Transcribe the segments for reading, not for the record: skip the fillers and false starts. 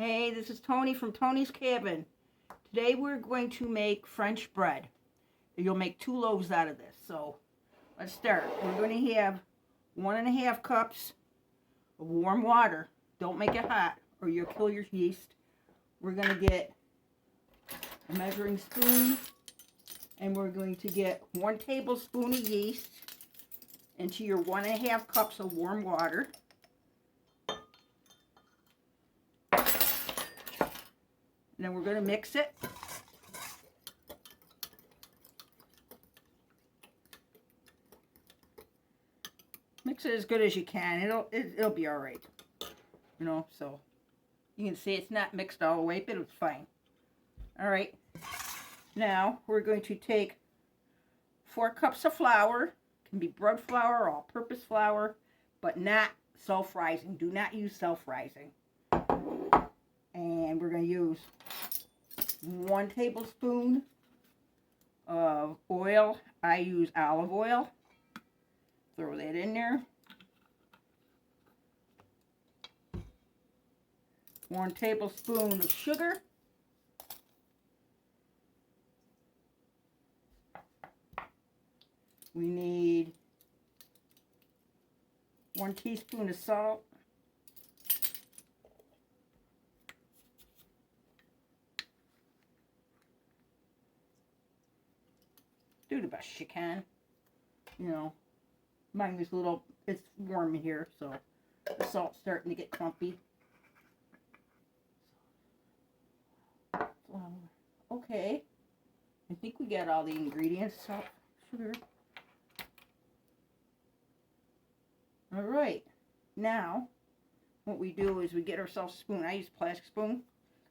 Hey, this is Tony from Tony's Cabin. Today we're going to make French bread. You'll make 2 loaves out of this. So let's start. We're going to have 1.5 cups of warm water. Don't make it hot or you'll kill your yeast. We're going to get a measuring spoon and we're going to get 1 tablespoon of yeast into your 1.5 cups of warm water. And then we're going to mix it. Mix it as good as you can. It'll be all right. You know, so you can see it's not mixed all the way, but it's fine. All right. Now we're going to take 4 cups of flour. It can be bread flour, all-purpose flour, but not self-rising. Do not use self-rising. And we're going to use 1 tablespoon of oil. I use olive oil. Throw that in there. 1 tablespoon of sugar. We need 1 teaspoon of salt. Do the best you can. You know, mine is a little, it's warm here, so the salt's starting to get clumpy. Okay, I think we got all the ingredients. Salt, sugar. All right, now what we do is we get ourselves a spoon. I use a plastic spoon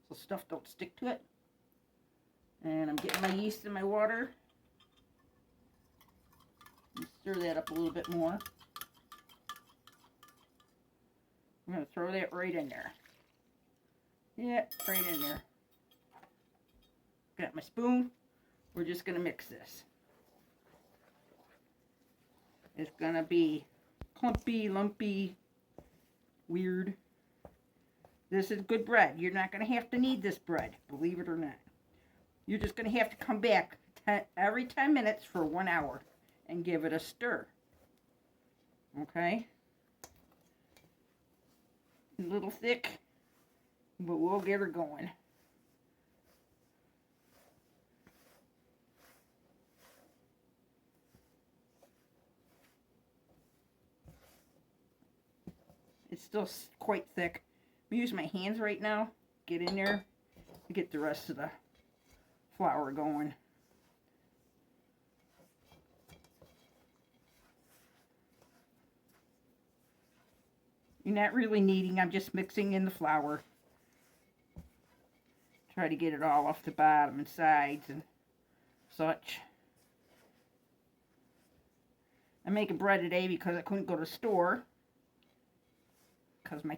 so stuff don't stick to it. And I'm getting my yeast in my water. Stir that up a little bit more. I'm going to throw that right in there. Yeah, right in there. Got my spoon. We're just going to mix this. It's going to be clumpy, lumpy, weird. This is good bread. You're not going to have to knead this bread, believe it or not. You're just going to have to come back every 10 minutes for 1 hour. And give it a stir. Okay? A little thick, but we'll get her going. It's still quite thick. I'm using my hands right now. Get in there to get the rest of the flour going. You're not really kneading, I'm just mixing in the flour. Try to get it all off the bottom and sides and such. I'm making bread today because I couldn't go to the store. Because my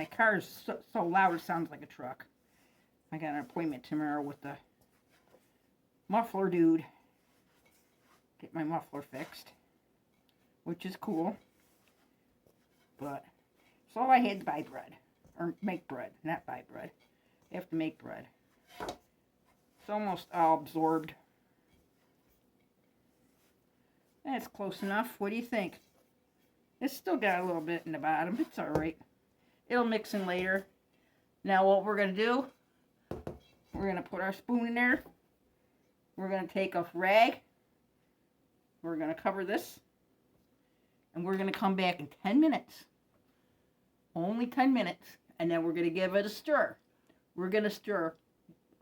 car is so loud it sounds like a truck. I got an appointment tomorrow with the muffler dude. Get my muffler fixed. Which is cool. But so I had to buy bread, or make bread, not buy bread. I have to make bread. It's almost all absorbed. That's close enough. What do you think? It's still got a little bit in the bottom. It's all right. It'll mix in later. Now what we're going to do, we're going to put our spoon in there. We're going to take a rag. We're going to cover this. And we're going to come back in 10 minutes. Only 10 minutes. And then we're going to give it a stir. We're going to stir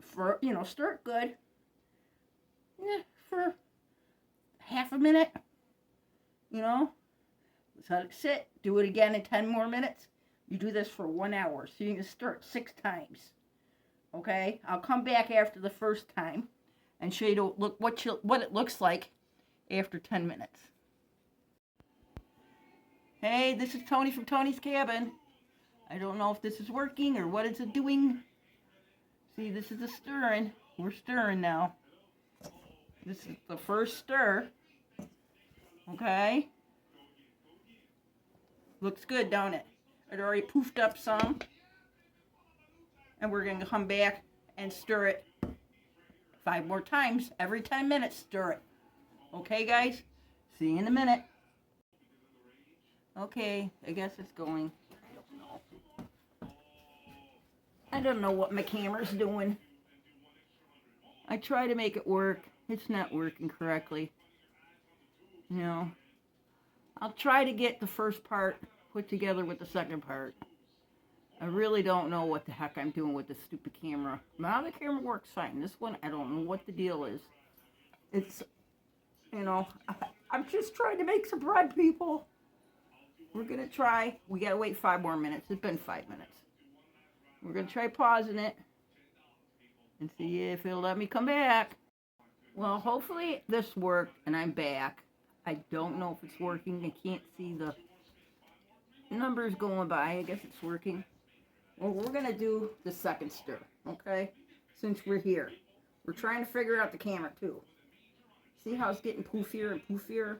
for, stir it good. Yeah, for half a minute. Let's let it sit. Do it again in 10 more minutes. You do this for 1 hour. So you can stir it 6 times. Okay? I'll come back after the first time and show you what it looks like after 10 minutes. Hey, this is Tony from Tony's Cabin. I don't know if this is working or what is it doing. See, this is the stirring. We're stirring now. This is the first stir. Okay? Looks good, don't it? It already poofed up some. and we're going to come back and stir it 5 more times. Every 10 minutes, stir it. Okay, guys? See you in a minute. Okay, I guess it's going. I don't know what my camera's doing. I try to make it work. It's not working correctly. You know, I'll try to get the first part put together with the second part. I really don't know what the heck I'm doing with this stupid camera. Now the camera works fine. This one, I don't know what the deal is. It's, you know, I'm just trying to make some bread, people. We're going to try. We got to wait 5 more minutes. It's been 5 minutes. We're going to try pausing it and see if it'll let me come back. Well, hopefully this worked and I'm back. I don't know if it's working. I can't see the numbers going by. I guess it's working. Well, we're going to do the second stir, okay? Since we're here. We're trying to figure out the camera, too. See how it's getting poofier and poofier?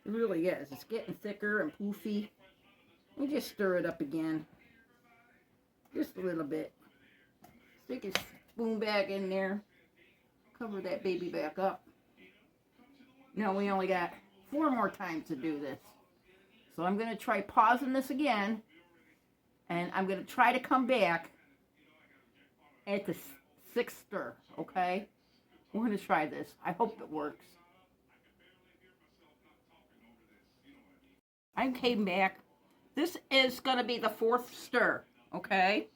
It really is. It's getting thicker and poofy. We just stir it up again. Just a little bit. Stick your spoon back in there. Cover that baby back up. Now we only got 4 more times to do this. So I'm going to try pausing this again. And I'm going to try to come back at the 6th stir, okay? We're going to try this. I hope it works. I came back. This is going to be the 4th stir, okay?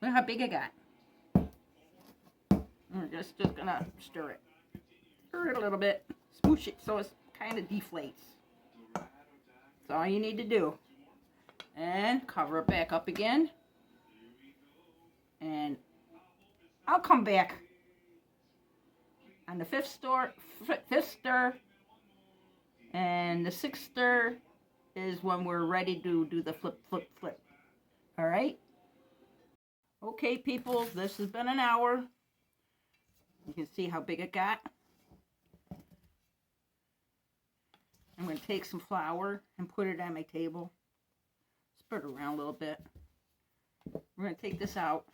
Look how big I got. We're just going to stir it. Stir it a little bit. Smoosh it so it kind of deflates. That's all you need to do. And cover it back up again. And I'll come back on the 5th stir. And the 6th stir is when we're ready to do the flip, flip, flip. All right? Okay, people, this has been an hour. You can see how big it got. I'm going to take some flour and put it on my table. Spread it around a little bit. We're going to take this out.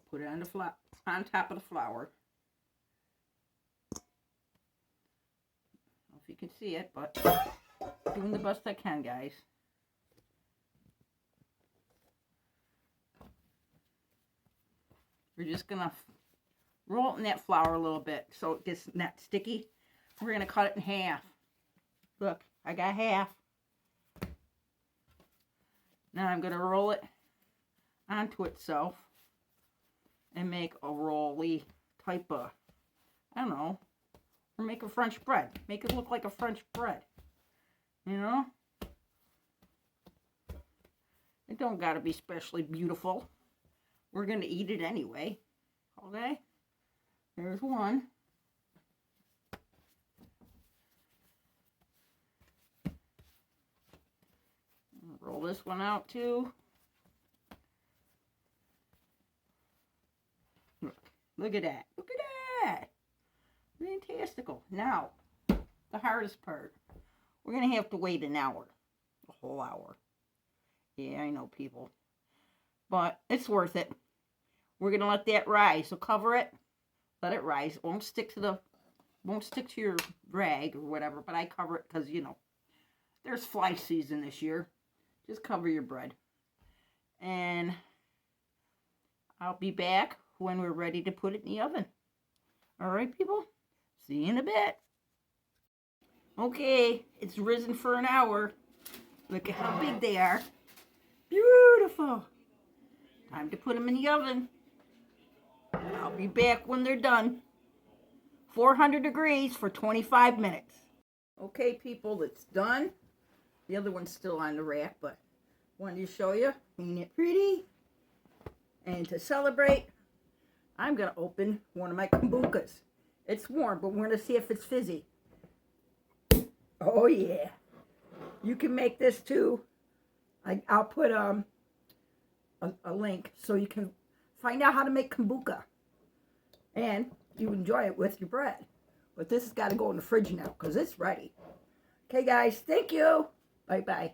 Put it on the on top of the flour. I don't know if you can see it, but doing the best I can, guys. We're just going to roll it in that flour a little bit so it gets not sticky. We're going to cut it in half. Look, I got half. Now I'm going to roll it onto itself and make a rolly type of, I don't know, or make a French bread. Make it look like a French bread. You know? It don't got to be especially beautiful. We're going to eat it anyway. Okay? There's one. Roll this one out too. Look at that. Look at that. Fantastical. Now, the hardest part. We're going to have to wait an hour. A whole hour. Yeah, I know, people. But it's worth it. We're going to let that rise. So cover it. Let it rise. It won't stick to your rag or whatever. But I cover it because, you know, there's fly season this year. Just cover your bread. And I'll be back when we're ready to put it in the oven. All right, people? See you in a bit. Okay, it's risen for an hour. Look at how big they are. Beautiful. Time to put them in the oven. I'll be back when they're done. 400 degrees for 25 minutes. Okay, people, it's done. The other one's still on the rack, but wanted to show you. Ain't it pretty? And to celebrate, I'm going to open one of my kombuchas. It's warm, but we're going to see if it's fizzy. Oh, yeah. You can make this, too. I'll put a link so you can find out how to make kombucha. And you enjoy it with your bread. But this has got to go in the fridge now because it's ready. Okay, guys. Thank you. Bye-bye.